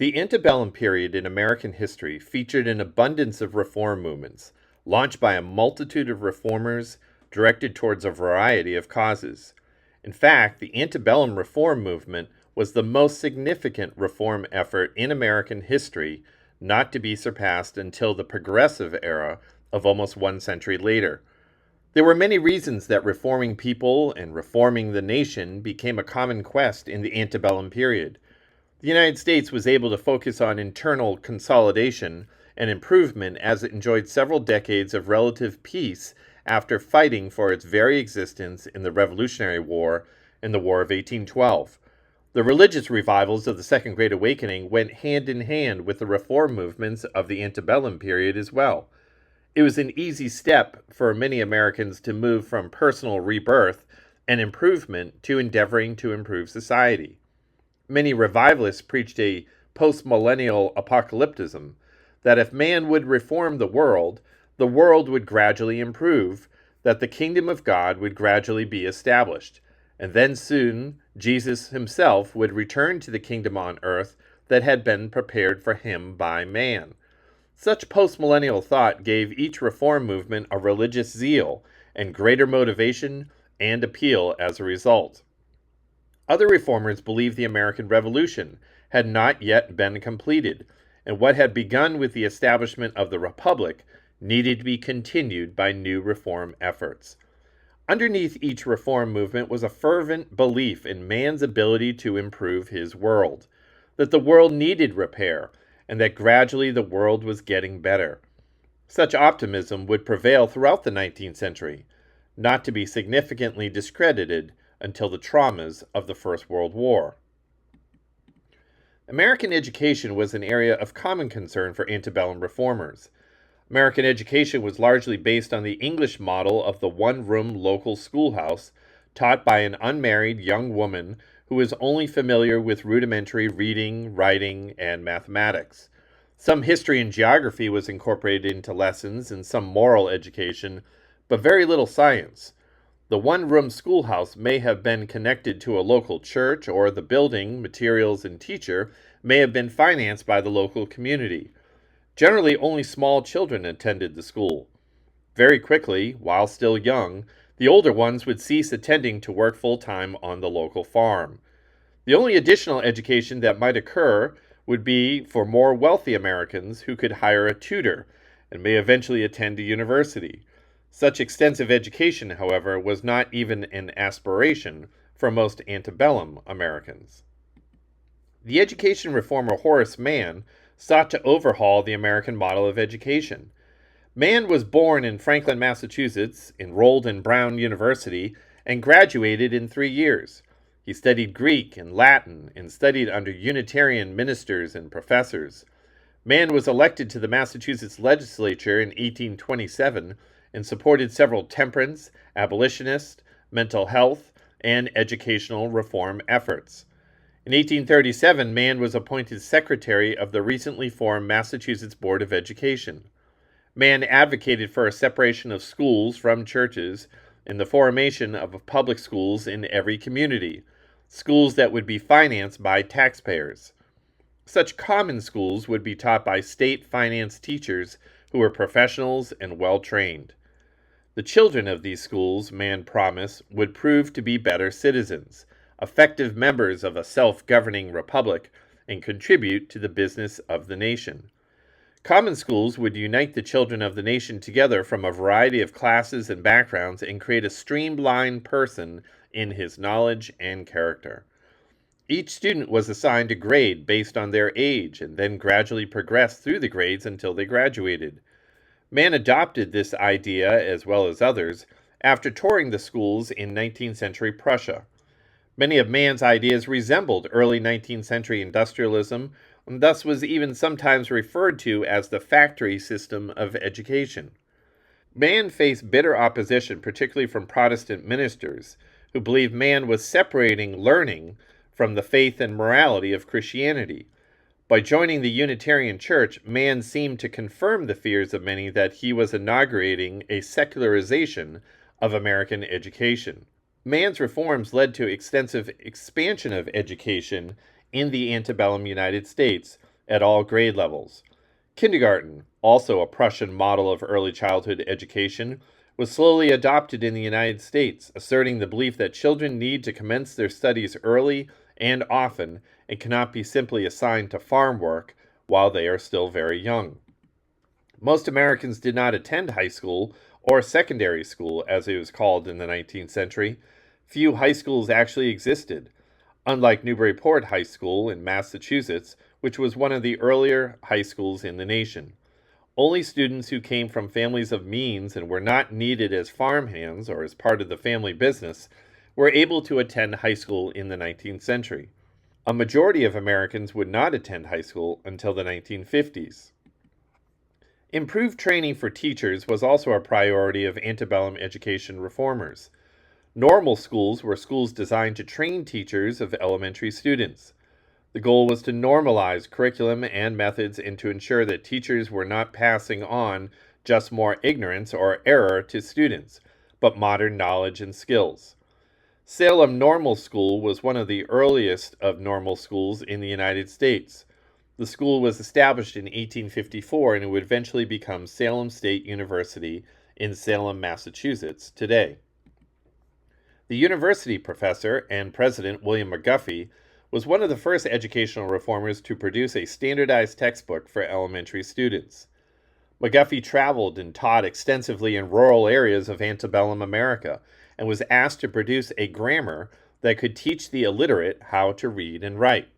The antebellum period in American history featured an abundance of reform movements, launched by a multitude of reformers directed towards a variety of causes. In fact, the antebellum reform movement was the most significant reform effort in American history, not to be surpassed until the progressive era of almost 1 century later. There were many reasons that reforming people and reforming the nation became a common quest in the antebellum period. The United States was able to focus on internal consolidation and improvement as it enjoyed several decades of relative peace after fighting for its very existence in the Revolutionary War and the War of 1812. The religious revivals of the Second Great Awakening went hand in hand with the reform movements of the antebellum period as well. It was an easy step for many Americans to move from personal rebirth and improvement to endeavoring to improve society. Many revivalists preached a post-millennial apocalypticism, that if man would reform the world would gradually improve, that the kingdom of God would gradually be established, and then soon Jesus himself would return to the kingdom on earth that had been prepared for him by man. Such post-millennial thought gave each reform movement a religious zeal and greater motivation and appeal as a result. Other reformers believed the American Revolution had not yet been completed, and what had begun with the establishment of the Republic needed to be continued by new reform efforts. Underneath each reform movement was a fervent belief in man's ability to improve his world, that the world needed repair, and that gradually the world was getting better. Such optimism would prevail throughout the 19th century, not to be significantly discredited until the traumas of the First World War. American education was an area of common concern for antebellum reformers. American education was largely based on the English model of the one-room local schoolhouse, taught by an unmarried young woman who was only familiar with rudimentary reading, writing, and mathematics. Some history and geography was incorporated into lessons and some moral education, but very little science. The one-room schoolhouse may have been connected to a local church, or the building, materials, and teacher may have been financed by the local community. Generally, only small children attended the school. Very quickly, while still young, the older ones would cease attending to work full-time on the local farm. The only additional education that might occur would be for more wealthy Americans who could hire a tutor and may eventually attend a university. Such extensive education, however, was not even an aspiration for most antebellum Americans. The education reformer Horace Mann sought to overhaul the American model of education. Mann was born in Franklin, Massachusetts, enrolled in Brown University, and graduated in 3 years. He studied Greek and Latin and studied under Unitarian ministers and professors. Mann was elected to the Massachusetts legislature in 1827 and supported several temperance, abolitionist, mental health, and educational reform efforts. In 1837, Mann was appointed secretary of the recently formed Massachusetts Board of Education. Mann advocated for a separation of schools from churches and the formation of public schools in every community, schools that would be financed by taxpayers. Such common schools would be taught by state-financed teachers who were professionals and well-trained. The children of these schools, Mann promised, would prove to be better citizens, effective members of a self-governing republic, and contribute to the business of the nation. Common schools would unite the children of the nation together from a variety of classes and backgrounds and create a streamlined person in his knowledge and character. Each student was assigned a grade based on their age and then gradually progressed through the grades until they graduated. Mann adopted this idea, as well as others, after touring the schools in 19th century Prussia. Many of Mann's ideas resembled early 19th century industrialism, and thus was even sometimes referred to as the factory system of education. Mann faced bitter opposition, particularly from Protestant ministers, who believed Mann was separating learning from the faith and morality of Christianity. By joining the Unitarian Church, Mann seemed to confirm the fears of many that he was inaugurating a secularization of American education. Mann's reforms led to extensive expansion of education in the antebellum United States, at all grade levels. Kindergarten, also a Prussian model of early childhood education, was slowly adopted in the United States, asserting the belief that children need to commence their studies early and often and cannot be simply assigned to farm work while they are still very young. Most Americans did not attend high school or secondary school, as it was called in the 19th century. Few high schools actually existed, unlike Newburyport High School in Massachusetts, which was one of the earlier high schools in the nation. Only students who came from families of means and were not needed as farmhands or as part of the family business were able to attend high school in the 19th century. A majority of Americans would not attend high school until the 1950s. Improved training for teachers was also a priority of antebellum education reformers. Normal schools were schools designed to train teachers of elementary students. The goal was to normalize curriculum and methods and to ensure that teachers were not passing on just more ignorance or error to students, but modern knowledge and skills. Salem Normal School was one of the earliest of normal schools in the United States. The school was established in 1854 and it would eventually become Salem State University in Salem, Massachusetts today. The university professor and president, William McGuffey, was one of the first educational reformers to produce a standardized textbook for elementary students. McGuffey traveled and taught extensively in rural areas of antebellum America and was asked to produce a grammar that could teach the illiterate how to read and write.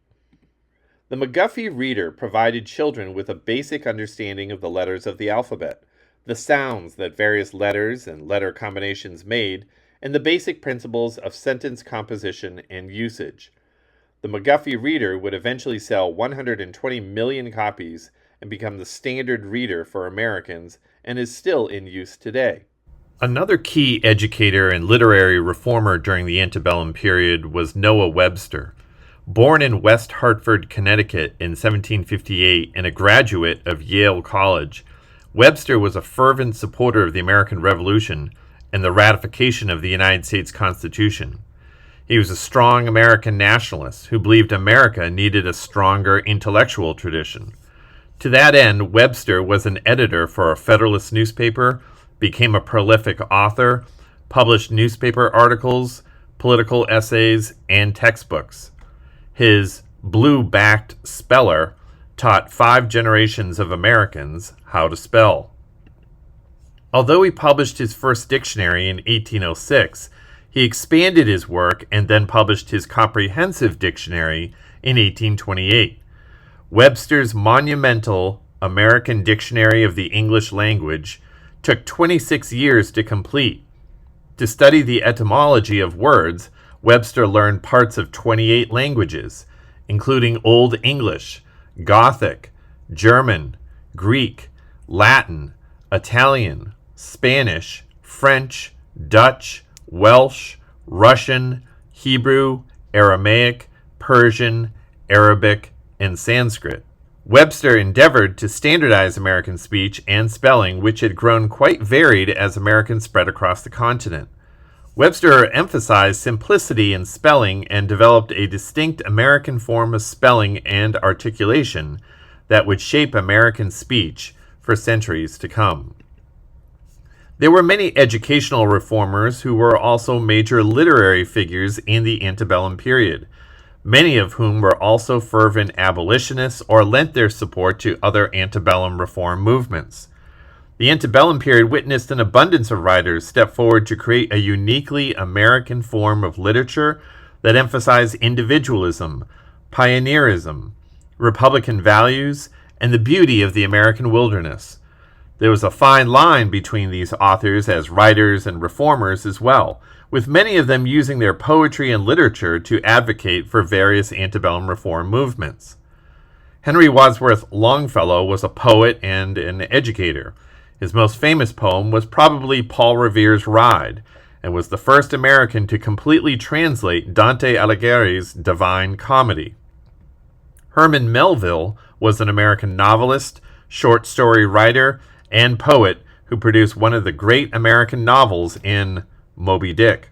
The McGuffey Reader provided children with a basic understanding of the letters of the alphabet, the sounds that various letters and letter combinations made, and the basic principles of sentence composition and usage. The McGuffey Reader would eventually sell 120 million copies and become the standard reader for Americans and is still in use today. Another key educator and literary reformer during the antebellum period was Noah Webster. Born in West Hartford, Connecticut in 1758 and a graduate of Yale College, Webster was a fervent supporter of the American Revolution and the ratification of the United States Constitution. He was a strong American nationalist who believed America needed a stronger intellectual tradition. To that end, Webster was an editor for a Federalist newspaper, became a prolific author, published newspaper articles, political essays, and textbooks. His blue-backed speller taught 5 generations of Americans how to spell. Although he published his first dictionary in 1806, he expanded his work and then published his comprehensive dictionary in 1828. Webster's monumental American Dictionary of the English Language took 26 years to complete. To study the etymology of words, Webster learned parts of 28 languages, including Old English, Gothic, German, Greek, Latin, Italian, Spanish, French, Dutch, Welsh, Russian, Hebrew, Aramaic, Persian, Arabic, and Sanskrit. Webster endeavored to standardize American speech and spelling, which had grown quite varied as Americans spread across the continent. Webster emphasized simplicity in spelling and developed a distinct American form of spelling and articulation that would shape American speech for centuries to come. There were many educational reformers who were also major literary figures in the antebellum period, many of whom were also fervent abolitionists or lent their support to other antebellum reform movements. The antebellum period witnessed an abundance of writers step forward to create a uniquely American form of literature that emphasized individualism, pioneerism, Republican values, and the beauty of the American wilderness. There was a fine line between these authors as writers and reformers as well, with many of them using their poetry and literature to advocate for various antebellum reform movements. Henry Wadsworth Longfellow was a poet and an educator. His most famous poem was probably Paul Revere's Ride, and was the first American to completely translate Dante Alighieri's Divine Comedy. Herman Melville was an American novelist, short story writer, and poet who produced one of the great American novels in Moby Dick.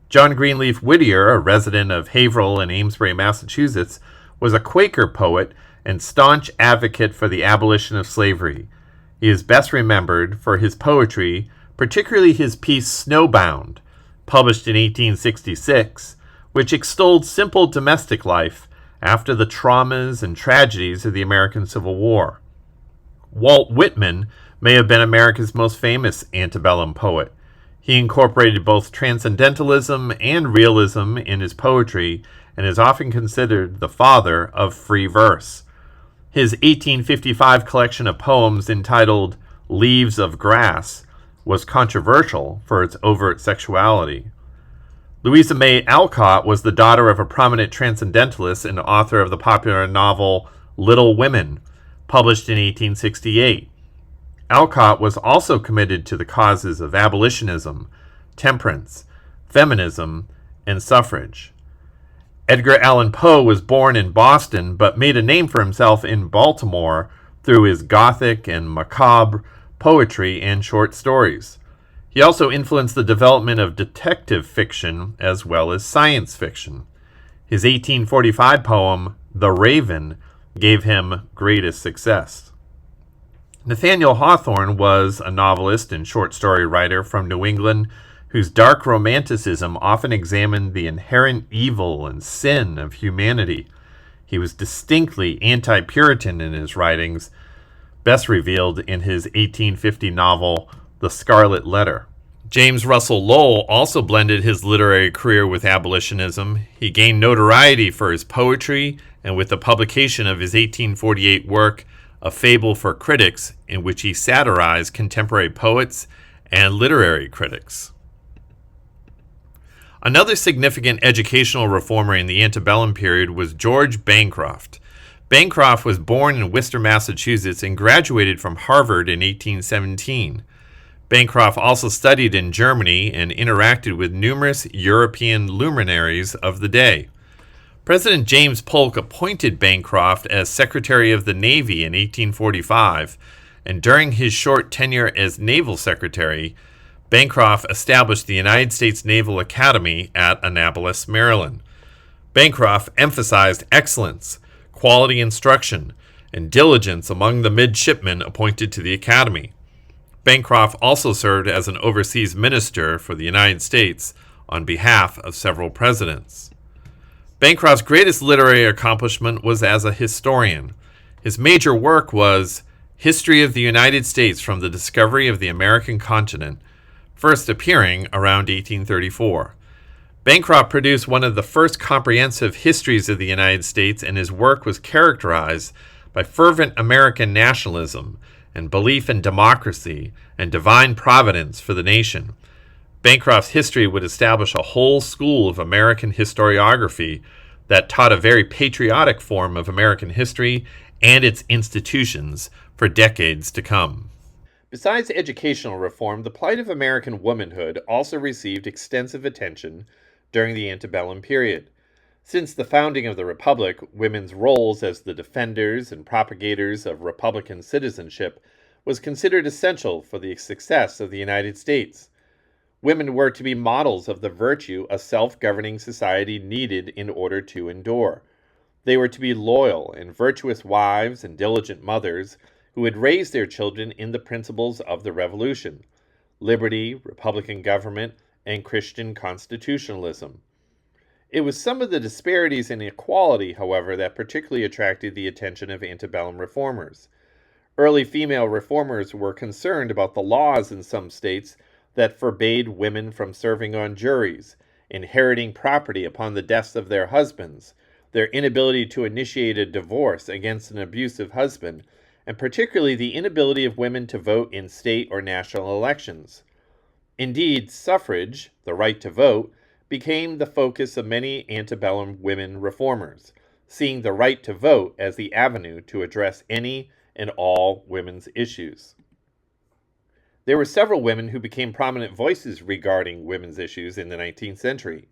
John Greenleaf Whittier, a resident of Haverhill in Amesbury, Massachusetts, was a Quaker poet and staunch advocate for the abolition of slavery. He is best remembered for his poetry, particularly his piece Snowbound, published in 1866, which extolled simple domestic life after the traumas and tragedies of the American Civil War. Walt Whitman may have been America's most famous antebellum poet. He incorporated both transcendentalism and realism in his poetry and is often considered the father of free verse. His 1855 collection of poems entitled Leaves of Grass was controversial for its overt sexuality. Louisa May Alcott was the daughter of a prominent transcendentalist and author of the popular novel Little Women, published in 1868. Alcott was also committed to the causes of abolitionism, temperance, feminism, and suffrage. Edgar Allan Poe was born in Boston but made a name for himself in Baltimore through his gothic and macabre poetry and short stories. He also influenced the development of detective fiction as well as science fiction. His 1845 poem, The Raven, gave him greatest success. Nathaniel Hawthorne was a novelist and short story writer from New England whose dark romanticism often examined the inherent evil and sin of humanity. He was distinctly anti-Puritan in his writings, best revealed in his 1850 novel, The Scarlet Letter. James Russell Lowell also blended his literary career with abolitionism. He gained notoriety for his poetry and with the publication of his 1848 work, A Fable for Critics, in which he satirized contemporary poets and literary critics. Another significant educational reformer in the antebellum period was George Bancroft. Bancroft was born in Worcester, Massachusetts, and graduated from Harvard in 1817. Bancroft also studied in Germany and interacted with numerous European luminaries of the day. President James Polk appointed Bancroft as Secretary of the Navy in 1845, and during his short tenure as Naval Secretary, Bancroft established the United States Naval Academy at Annapolis, Maryland. Bancroft emphasized excellence, quality instruction, and diligence among the midshipmen appointed to the Academy. Bancroft also served as an overseas minister for the United States on behalf of several presidents. Bancroft's greatest literary accomplishment was as a historian. His major work was History of the United States from the Discovery of the American Continent, first appearing around 1834. Bancroft produced one of the first comprehensive histories of the United States, and his work was characterized by fervent American nationalism and belief in democracy and divine providence for the nation. Bancroft's history would establish a whole school of American historiography that taught a very patriotic form of American history and its institutions for decades to come. Besides educational reform, the plight of American womanhood also received extensive attention during the antebellum period. Since the founding of the Republic, women's roles as the defenders and propagators of Republican citizenship was considered essential for the success of the United States. Women were to be models of the virtue a self-governing society needed in order to endure. They were to be loyal and virtuous wives and diligent mothers who had raised their children in the principles of the Revolution: liberty, Republican government, and Christian constitutionalism. It was some of the disparities in equality, however, that particularly attracted the attention of antebellum reformers. Early female reformers were concerned about the laws in some states that forbade women from serving on juries, inheriting property upon the deaths of their husbands, their inability to initiate a divorce against an abusive husband, and particularly the inability of women to vote in state or national elections. Indeed, suffrage, the right to vote, became the focus of many antebellum women reformers, seeing the right to vote as the avenue to address any and all women's issues. There were several women who became prominent voices regarding women's issues in the 19th century.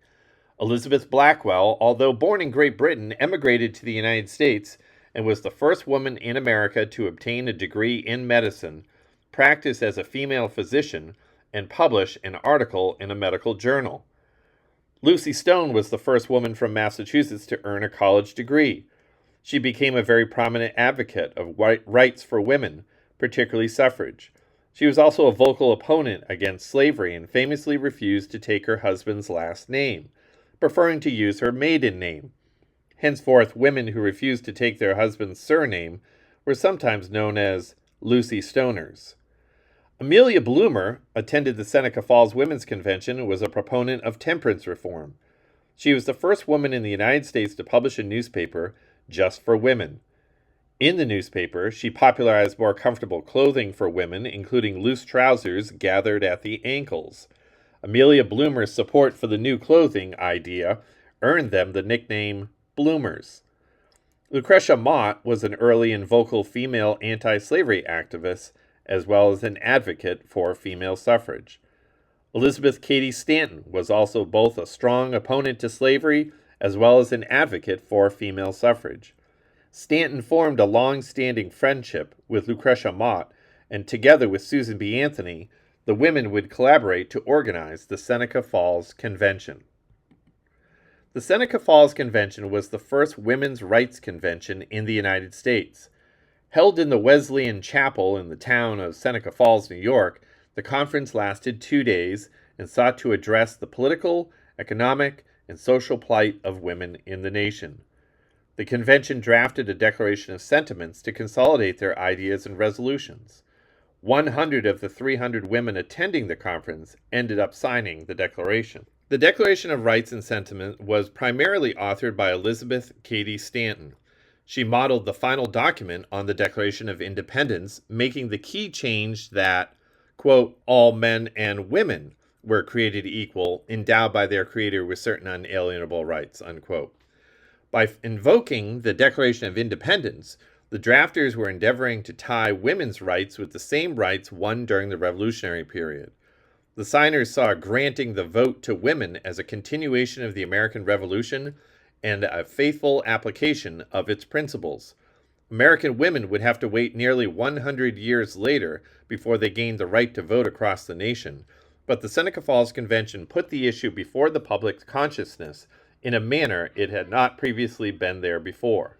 Elizabeth Blackwell, although born in Great Britain, emigrated to the United States and was the first woman in America to obtain a degree in medicine, practice as a female physician, and publish an article in a medical journal. Lucy Stone was the first woman from Massachusetts to earn a college degree. She became a very prominent advocate of rights for women, particularly suffrage. She was also a vocal opponent against slavery and famously refused to take her husband's last name, preferring to use her maiden name. Henceforth, women who refused to take their husband's surname were sometimes known as Lucy Stoners. Amelia Bloomer attended the Seneca Falls Women's Convention and was a proponent of temperance reform. She was the first woman in the United States to publish a newspaper just for women. In the newspaper, she popularized more comfortable clothing for women, including loose trousers gathered at the ankles. Amelia Bloomer's support for the new clothing idea earned them the nickname Bloomers. Lucretia Mott was an early and vocal female anti-slavery activist, as well as an advocate for female suffrage. Elizabeth Cady Stanton was also both a strong opponent to slavery as well as an advocate for female suffrage. Stanton formed a long-standing friendship with Lucretia Mott, and together with Susan B. Anthony, the women would collaborate to organize the Seneca Falls Convention. The Seneca Falls Convention was the first women's rights convention in the United States. Held in the Wesleyan Chapel in the town of Seneca Falls, New York, the conference lasted 2 days and sought to address the political, economic, and social plight of women in the nation. The convention drafted a declaration of sentiments to consolidate their ideas and resolutions. 100 of the 300 women attending the conference ended up signing the declaration. The Declaration of Rights and Sentiment was primarily authored by Elizabeth Cady Stanton. She modeled the final document on the Declaration of Independence, making the key change that, quote, all men and women were created equal, endowed by their Creator with certain unalienable rights, unquote. By invoking the Declaration of Independence, the drafters were endeavoring to tie women's rights with the same rights won during the Revolutionary period. The signers saw granting the vote to women as a continuation of the American Revolution and a faithful application of its principles. American women would have to wait nearly 100 years later before they gained the right to vote across the nation, but the Seneca Falls Convention put the issue before the public's consciousness in a manner it had not previously been there before.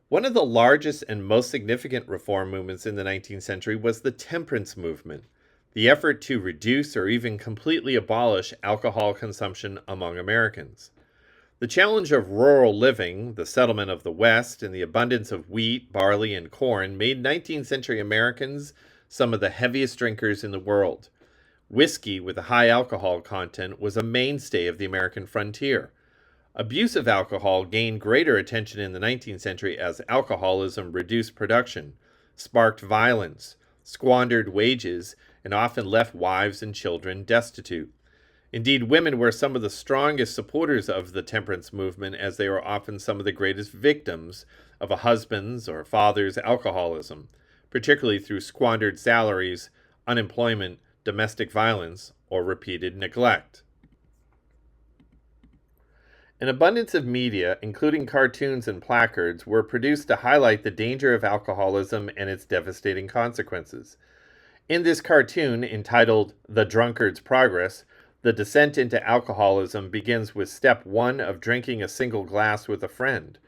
One of the largest and most significant reform movements in the 19th century was the temperance movement, the effort to reduce or even completely abolish alcohol consumption among Americans. The challenge of rural living, the settlement of the West, and the abundance of wheat, barley, and corn made 19th century Americans some of the heaviest drinkers in the world. Whiskey with a high alcohol content was a mainstay of the American frontier. Abuse of alcohol gained greater attention in the 19th century as alcoholism reduced production, sparked violence, squandered wages, and often left wives and children destitute. Indeed, women were some of the strongest supporters of the temperance movement, as they were often some of the greatest victims of a husband's or father's alcoholism, particularly through squandered salaries, unemployment, domestic violence, or repeated neglect. An abundance of media, including cartoons and placards, were produced to highlight the danger of alcoholism and its devastating consequences. In this cartoon, entitled The Drunkard's Progress, the descent into alcoholism begins with step 1 of drinking a single glass with a friend.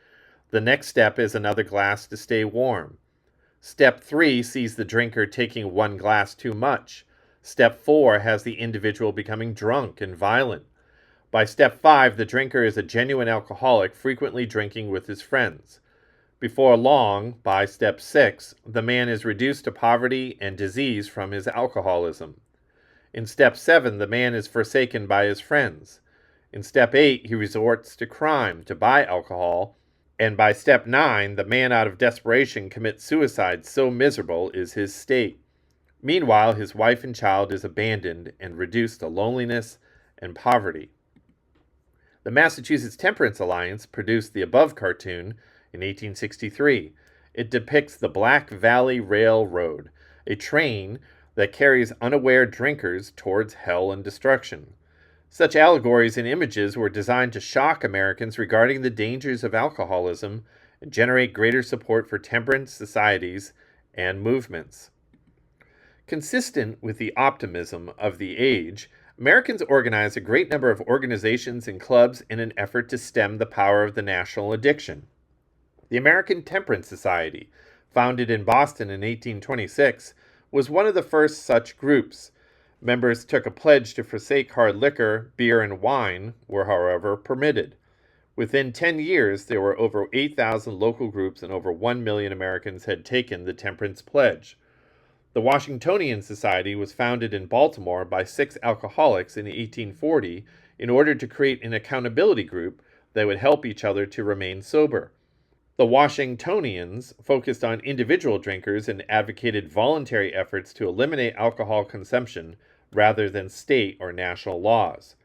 The next step is another glass to stay warm. Step 3 sees the drinker taking 1 glass too much. Step 4 has the individual becoming drunk and violent. By step 5, the drinker is a genuine alcoholic, frequently drinking with his friends. Before long, by step 6, the man is reduced to poverty and disease from his alcoholism. In step 7, the man is forsaken by his friends. In step 8, he resorts to crime to buy alcohol. And by step 9, the man out of desperation commits suicide, so miserable is his state. Meanwhile, his wife and child is abandoned and reduced to loneliness and poverty. The Massachusetts Temperance Alliance produced the above cartoon in 1863. It depicts the Black Valley Railroad, a train that carries unaware drinkers towards hell and destruction. Such allegories and images were designed to shock Americans regarding the dangers of alcoholism and generate greater support for temperance societies and movements. Consistent with the optimism of the age, Americans organized a great number of organizations and clubs in an effort to stem the power of the national addiction. The American Temperance Society, founded in Boston in 1826, was one of the first such groups. Members took a pledge to forsake hard liquor, beer, and wine were, however, permitted. Within 10 years, there were over 8,000 local groups and over 1 million Americans had taken the temperance pledge. The Washingtonian Society was founded in Baltimore by 6 alcoholics in 1840 in order to create an accountability group that would help each other to remain sober. The Washingtonians focused on individual drinkers and advocated voluntary efforts to eliminate alcohol consumption rather than state or national laws.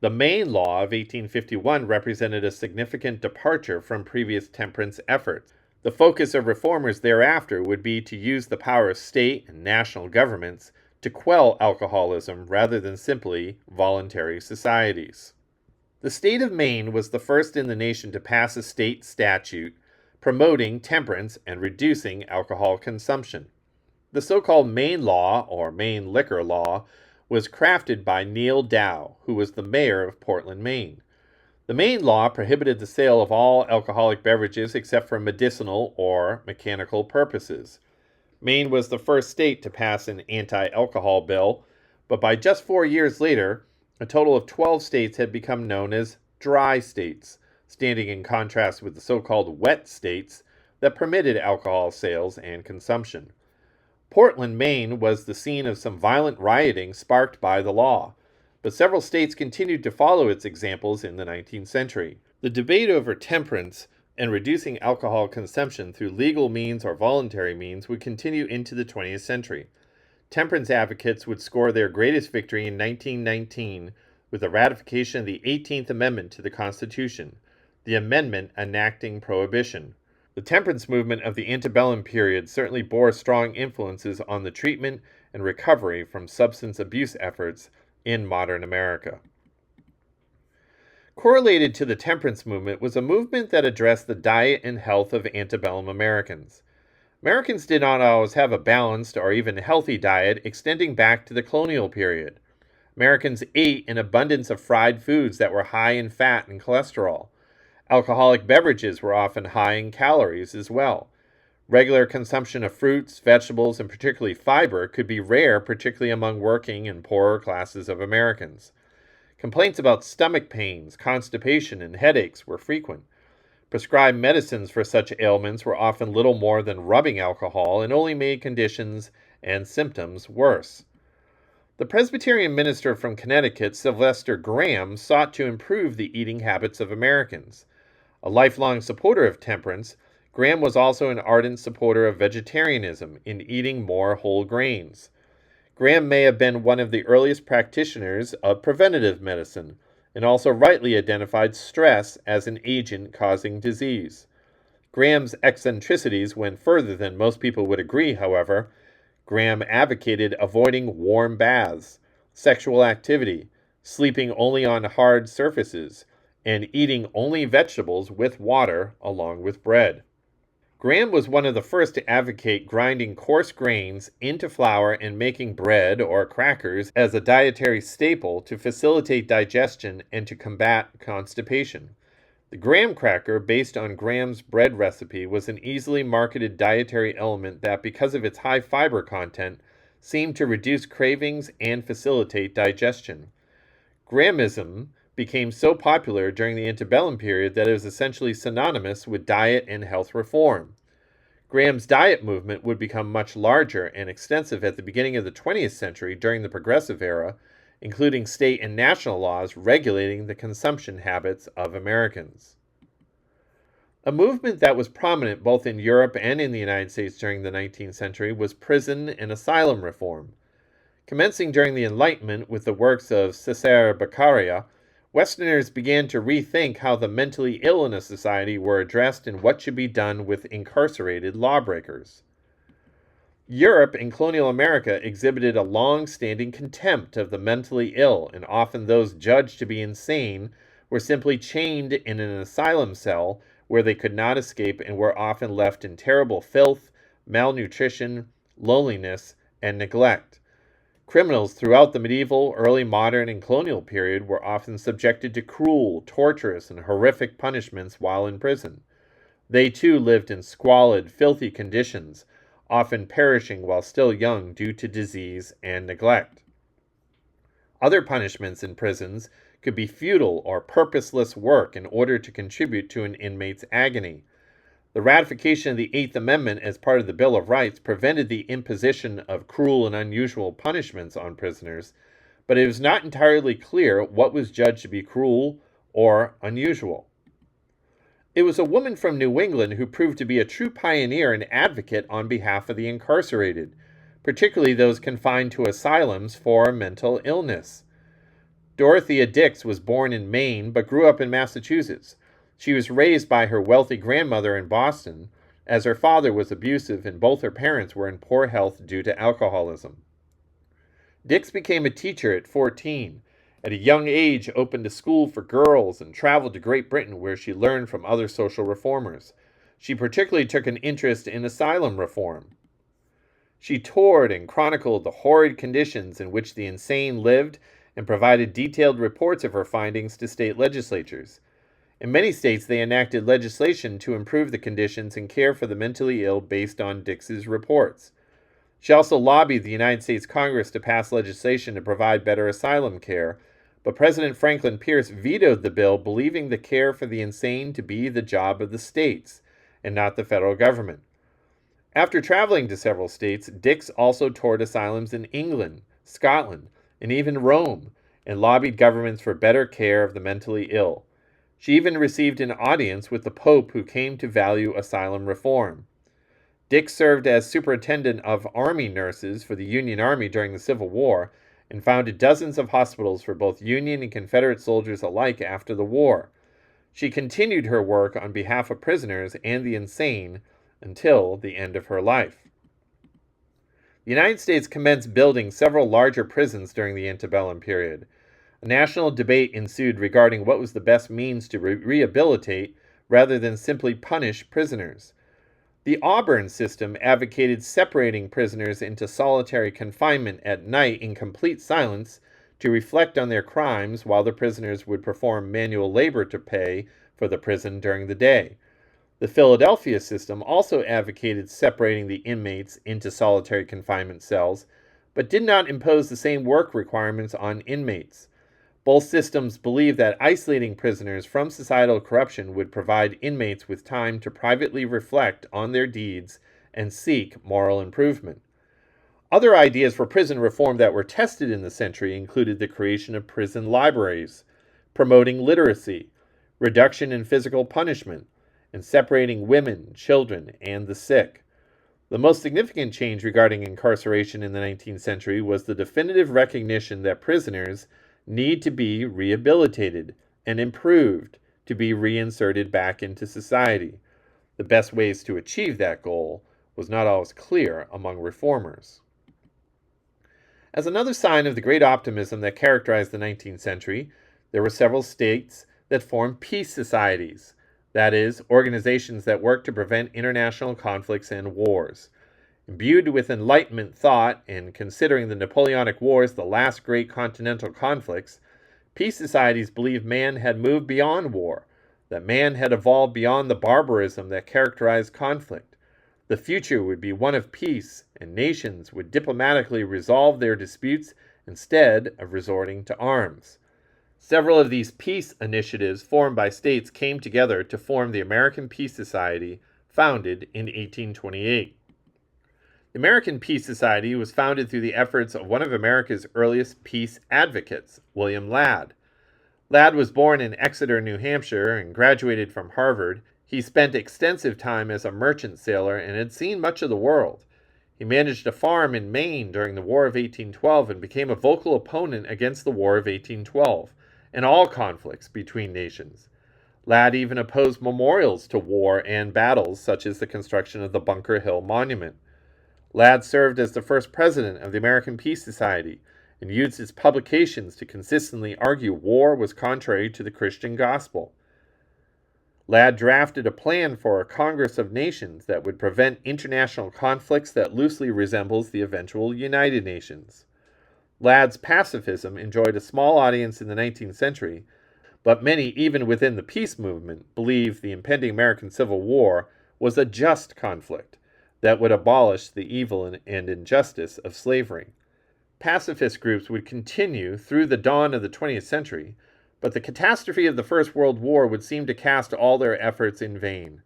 The Maine Law of 1851 represented a significant departure from previous temperance efforts. The focus of reformers thereafter would be to use the power of state and national governments to quell alcoholism rather than simply voluntary societies. The state of Maine was the first in the nation to pass a state statute promoting temperance and reducing alcohol consumption. The so-called Maine Law, or Maine Liquor Law, was crafted by Neal Dow, who was the mayor of Portland, Maine. The Maine Law prohibited the sale of all alcoholic beverages except for medicinal or mechanical purposes. Maine was the first state to pass an anti-alcohol bill, but by just 4 years later, a total of 12 states had become known as dry states, standing in contrast with the so-called wet states that permitted alcohol sales and consumption. Portland, Maine was the scene of some violent rioting sparked by the law, but several states continued to follow its examples in the 19th century. The debate over temperance and reducing alcohol consumption through legal means or voluntary means would continue into the 20th century. Temperance advocates would score their greatest victory in 1919 with the ratification of the 18th Amendment to the Constitution, the amendment enacting prohibition. The temperance movement of the antebellum period certainly bore strong influences on the treatment and recovery from substance abuse efforts in modern America. Correlated to the temperance movement was a movement that addressed the diet and health of antebellum Americans. Americans did not always have a balanced or even healthy diet extending back to the colonial period. Americans ate an abundance of fried foods that were high in fat and cholesterol. Alcoholic beverages were often high in calories as well. Regular consumption of fruits, vegetables, and particularly fiber could be rare, particularly among working and poorer classes of Americans. Complaints about stomach pains, constipation, and headaches were frequent. Prescribed medicines for such ailments were often little more than rubbing alcohol and only made conditions and symptoms worse. The Presbyterian minister from Connecticut, Sylvester Graham, sought to improve the eating habits of Americans. A lifelong supporter of temperance, Graham was also an ardent supporter of vegetarianism in eating more whole grains. Graham may have been one of the earliest practitioners of preventative medicine, and also rightly identified stress as an agent causing disease. Graham's eccentricities went further than most people would agree, however. Graham advocated avoiding warm baths, sexual activity, sleeping only on hard surfaces, and eating only vegetables with water along with bread. Graham was one of the first to advocate grinding coarse grains into flour and making bread or crackers as a dietary staple to facilitate digestion and to combat constipation. The graham cracker, based on Graham's bread recipe, was an easily marketed dietary element that, because of its high fiber content, seemed to reduce cravings and facilitate digestion. Grahamism became so popular during the antebellum period that it was essentially synonymous with diet and health reform. Graham's diet movement would become much larger and extensive at the beginning of the 20th century during the Progressive Era, including state and national laws regulating the consumption habits of Americans. A movement that was prominent both in Europe and in the United States during the 19th century was prison and asylum reform. Commencing during the Enlightenment with the works of Cesare Beccaria, Westerners began to rethink how the mentally ill in a society were addressed and what should be done with incarcerated lawbreakers. Europe and colonial America exhibited a long-standing contempt of the mentally ill, and often those judged to be insane were simply chained in an asylum cell where they could not escape and were often left in terrible filth, malnutrition, loneliness, and neglect. Criminals throughout the medieval, early modern, and colonial period were often subjected to cruel, torturous, and horrific punishments while in prison. They too lived in squalid, filthy conditions, often perishing while still young due to disease and neglect. Other punishments in prisons could be futile or purposeless work in order to contribute to an inmate's agony. The ratification of the Eighth Amendment as part of the Bill of Rights prevented the imposition of cruel and unusual punishments on prisoners, but it was not entirely clear what was judged to be cruel or unusual. It was a woman from New England who proved to be a true pioneer and advocate on behalf of the incarcerated, particularly those confined to asylums for mental illness. Dorothea Dix was born in Maine but grew up in Massachusetts. She was raised by her wealthy grandmother in Boston, as her father was abusive and both her parents were in poor health due to alcoholism. Dix became a teacher at 14. At a young age, opened a school for girls and traveled to Great Britain where she learned from other social reformers. She particularly took an interest in asylum reform. She toured and chronicled the horrid conditions in which the insane lived and provided detailed reports of her findings to state legislatures. In many states, they enacted legislation to improve the conditions and care for the mentally ill based on Dix's reports. She also lobbied the United States Congress to pass legislation to provide better asylum care, but President Franklin Pierce vetoed the bill, believing the care for the insane to be the job of the states and not the federal government. After traveling to several states, Dix also toured asylums in England, Scotland, and even Rome, and lobbied governments for better care of the mentally ill. She even received an audience with the Pope, who came to value asylum reform. Dix served as superintendent of army nurses for the Union Army during the Civil War and founded dozens of hospitals for both Union and Confederate soldiers alike after the war. She continued her work on behalf of prisoners and the insane until the end of her life. The United States commenced building several larger prisons during the antebellum period. A national debate ensued regarding what was the best means to rehabilitate rather than simply punish prisoners. The Auburn system advocated separating prisoners into solitary confinement at night in complete silence to reflect on their crimes while the prisoners would perform manual labor to pay for the prison during the day. The Philadelphia system also advocated separating the inmates into solitary confinement cells, but did not impose the same work requirements on inmates. Both systems believed that isolating prisoners from societal corruption would provide inmates with time to privately reflect on their deeds and seek moral improvement. Other ideas for prison reform that were tested in the century included the creation of prison libraries, promoting literacy, reduction in physical punishment, and separating women, children, and the sick. The most significant change regarding incarceration in the 19th century was the definitive recognition that prisoners need to be rehabilitated and improved to be reinserted back into society. The best ways to achieve that goal was not always clear among reformers. As another sign of the great optimism that characterized the 19th century, there were several states that formed peace societies, that is, organizations that worked to prevent international conflicts and wars. Imbued with Enlightenment thought and considering the Napoleonic Wars the last great continental conflicts, peace societies believed man had moved beyond war, that man had evolved beyond the barbarism that characterized conflict. The future would be one of peace, and nations would diplomatically resolve their disputes instead of resorting to arms. Several of these peace initiatives formed by states came together to form the American Peace Society, founded in 1828. The American Peace Society was founded through the efforts of one of America's earliest peace advocates, William Ladd. Ladd was born in Exeter, New Hampshire, and graduated from Harvard. He spent extensive time as a merchant sailor and had seen much of the world. He managed a farm in Maine during the War of 1812 and became a vocal opponent against the War of 1812 and all conflicts between nations. Ladd even opposed memorials to war and battles, such as the construction of the Bunker Hill Monument. Ladd served as the first president of the American Peace Society and used his publications to consistently argue war was contrary to the Christian gospel. Ladd drafted a plan for a Congress of Nations that would prevent international conflicts that loosely resembles the eventual United Nations. Ladd's pacifism enjoyed a small audience in the 19th century, but many, even within the peace movement, believed the impending American Civil War was a just conflict that would abolish the evil and injustice of slavery. Pacifist groups would continue through the dawn of the 20th century, but the catastrophe of the First World War would seem to cast all their efforts in vain.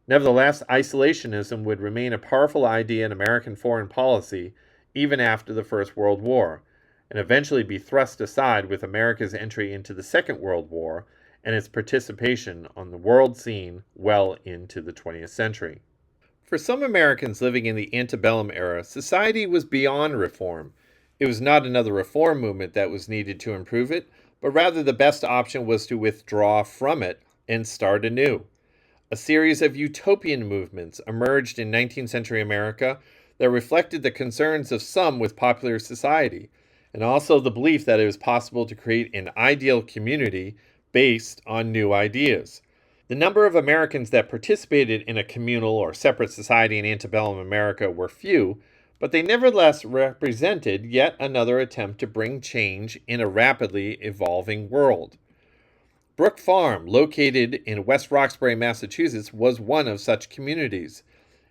Nevertheless, isolationism would remain a powerful idea in American foreign policy even after the First World War, and eventually be thrust aside with America's entry into the Second World War and its participation on the world scene well into the 20th century. For some Americans living in the antebellum era, society was beyond reform. It was not another reform movement that was needed to improve it, but rather the best option was to withdraw from it and start anew. A series of utopian movements emerged in 19th century America that reflected the concerns of some with popular society, and also the belief that it was possible to create an ideal community based on new ideas. The number of Americans that participated in a communal or separate society in antebellum America were few, but they nevertheless represented yet another attempt to bring change in a rapidly evolving world. Brook Farm, located in West Roxbury, Massachusetts, was one of such communities.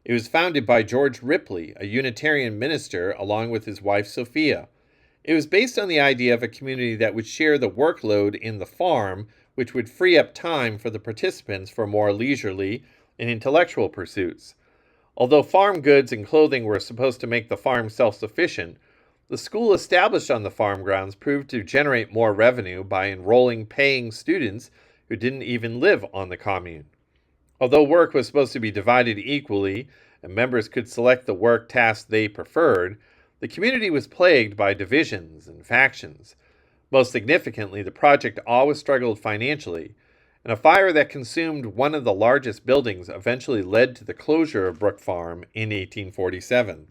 It was founded by George Ripley, a Unitarian minister, along with his wife Sophia. It was based on the idea of a community that would share the workload in the farm, which would free up time for the participants for more leisurely and intellectual pursuits. Although farm goods and clothing were supposed to make the farm self-sufficient, the school established on the farm grounds proved to generate more revenue by enrolling paying students who didn't even live on the commune. Although work was supposed to be divided equally and members could select the work tasks they preferred, the community was plagued by divisions and factions. Most significantly, the project always struggled financially, and a fire that consumed one of the largest buildings eventually led to the closure of Brook Farm in 1847.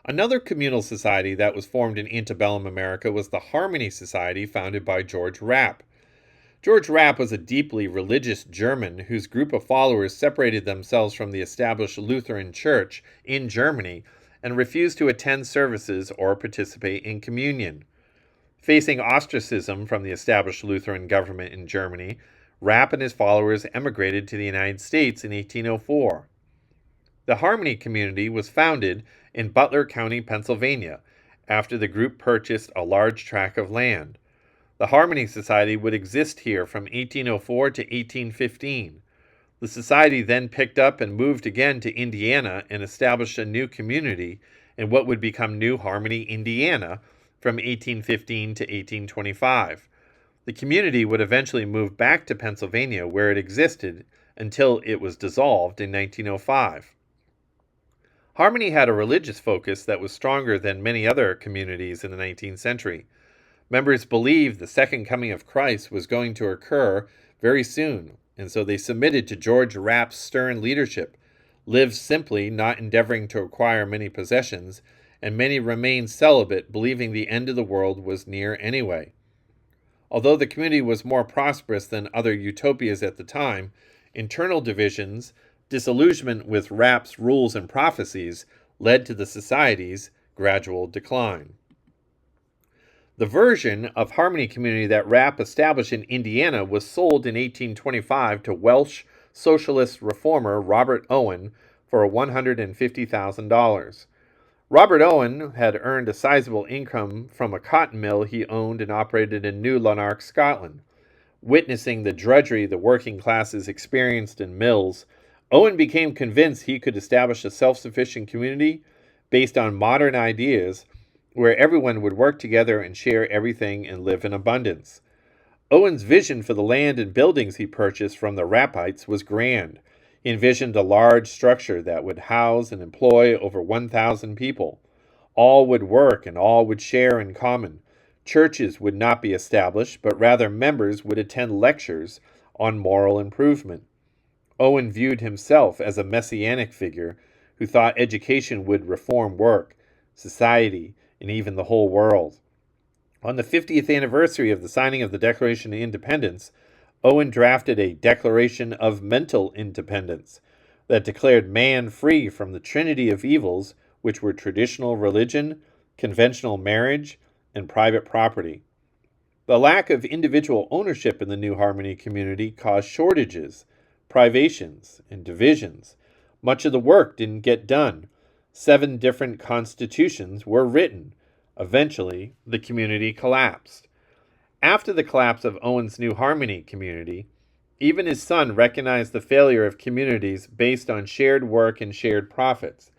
Another communal society that was formed in antebellum America was the Harmony Society, founded by George Rapp. George Rapp was a deeply religious German whose group of followers separated themselves from the established Lutheran Church in Germany and refused to attend services or participate in communion. Facing ostracism from the established Lutheran government in Germany, Rapp and his followers emigrated to the United States in 1804. The Harmony community was founded in Butler County, Pennsylvania, after the group purchased a large tract of land. The Harmony Society would exist here from 1804 to 1815. The society then picked up and moved again to Indiana and established a new community in what would become New Harmony, Indiana, from 1815 to 1825. The community would eventually move back to Pennsylvania, where it existed until it was dissolved in 1905. Harmony had a religious focus that was stronger than many other communities in the 19th century. Members believed the second coming of Christ was going to occur very soon, and so they submitted to George Rapp's stern leadership, lived simply, not endeavoring to acquire many possessions, and many remained celibate, believing the end of the world was near anyway. Although the community was more prosperous than other utopias at the time, internal divisions, disillusionment with Rapp's rules and prophecies led to the society's gradual decline. The version of Harmony Community that Rapp established in Indiana was sold in 1825 to Welsh socialist reformer Robert Owen for $150,000. Robert Owen had earned a sizable income from a cotton mill he owned and operated in New Lanark, Scotland. Witnessing the drudgery the working classes experienced in mills, Owen became convinced he could establish a self-sufficient community based on modern ideas where everyone would work together and share everything and live in abundance. Owen's vision for the land and buildings he purchased from the Rappites was grand. He envisioned a large structure that would house and employ over 1,000 people. All would work and all would share in common. Churches would not be established, but rather members would attend lectures on moral improvement. Owen viewed himself as a messianic figure who thought education would reform work, society, and even the whole world. On the 50th anniversary of the signing of the Declaration of Independence, Owen drafted a Declaration of Mental Independence that declared man free from the trinity of evils, which were traditional religion, conventional marriage, and private property. The lack of individual ownership in the New Harmony community caused shortages, privations, and divisions. Much of the work didn't get done. 7 different constitutions were written. Eventually, the community collapsed. After the collapse of Owen's New Harmony community, even his son recognized the failure of communities based on shared work and shared profits.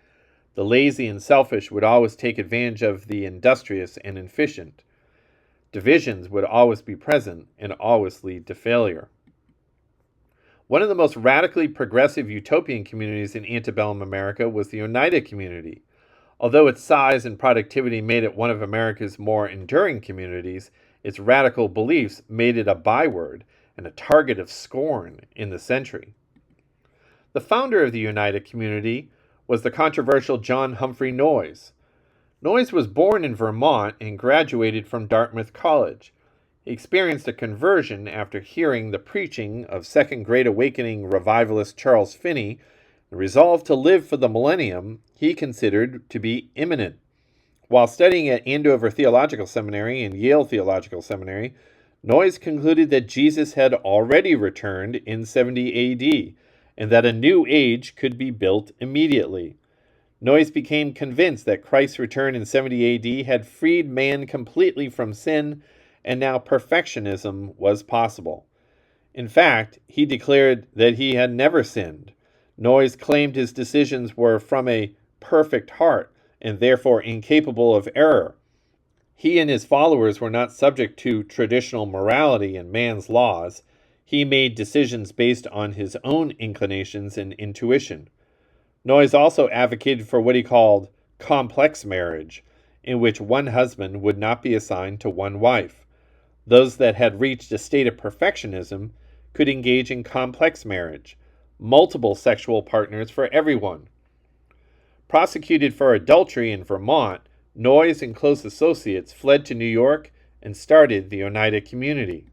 The lazy and selfish would always take advantage of the industrious and efficient. Divisions would always be present and always lead to failure. One of the most radically progressive utopian communities in antebellum America was the Oneida community. Although its size and productivity made it one of America's more enduring communities, its radical beliefs made it a byword and a target of scorn in the century. The founder of the Oneida community was the controversial John Humphrey Noyes. Noyes was born in Vermont and graduated from Dartmouth College. He experienced a conversion after hearing the preaching of Second Great Awakening revivalist Charles Finney and resolved to live for the millennium he considered to be imminent. While studying at Andover Theological Seminary and Yale Theological Seminary, Noyes concluded that Jesus had already returned in 70 AD and that a new age could be built immediately. Noyes became convinced that Christ's return in 70 AD had freed man completely from sin, and now perfectionism was possible. In fact, he declared that he had never sinned. Noyes claimed his decisions were from a perfect heart, and therefore incapable of error. He and his followers were not subject to traditional morality and man's laws. He made decisions based on his own inclinations and intuition. Noyes also advocated for what he called complex marriage, in which one husband would not be assigned to one wife. Those that had reached a state of perfectionism could engage in complex marriage, multiple sexual partners for everyone. Prosecuted for adultery in Vermont, Noyes and close associates fled to New York and started the Oneida community.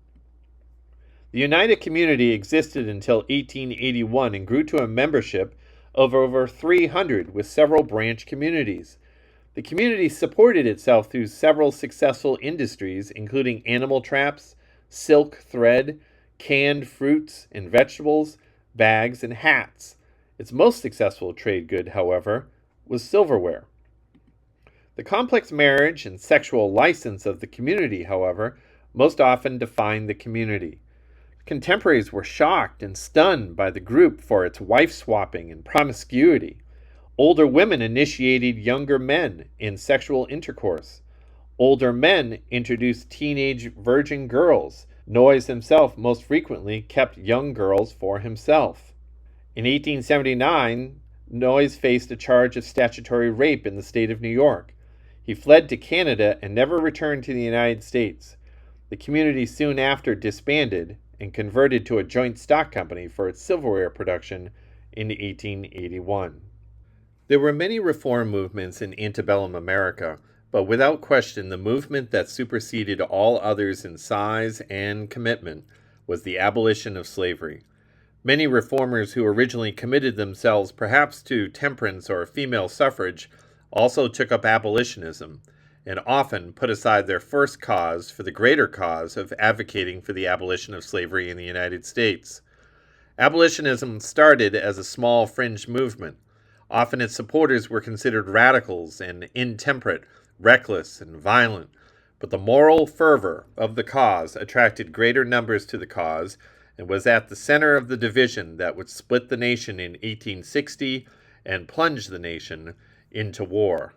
The Oneida community existed until 1881 and grew to a membership of over 300 with several branch communities. The community supported itself through several successful industries, including animal traps, silk thread, canned fruits and vegetables, bags, and hats. Its most successful trade good, however, was silverware. The complex marriage and sexual license of the community, however, most often defined the community. Contemporaries were shocked and stunned by the group for its wife-swapping and promiscuity. Older women initiated younger men in sexual intercourse. Older men introduced teenage virgin girls. Noyes himself most frequently kept young girls for himself. In 1879, Noyes faced a charge of statutory rape in the state of New York. He fled to Canada and never returned to the United States. The community soon after disbanded and converted to a joint stock company for its silverware production in 1881. There were many reform movements in antebellum America, but without question the movement that superseded all others in size and commitment was the abolition of slavery. Many reformers who originally committed themselves perhaps to temperance or female suffrage also took up abolitionism, and often put aside their first cause for the greater cause of advocating for the abolition of slavery in the United States. Abolitionism started as a small fringe movement. Often its supporters were considered radicals and intemperate, reckless, and violent, but the moral fervor of the cause attracted greater numbers to the cause and was at the center of the division that would split the nation in 1860 and plunge the nation into war.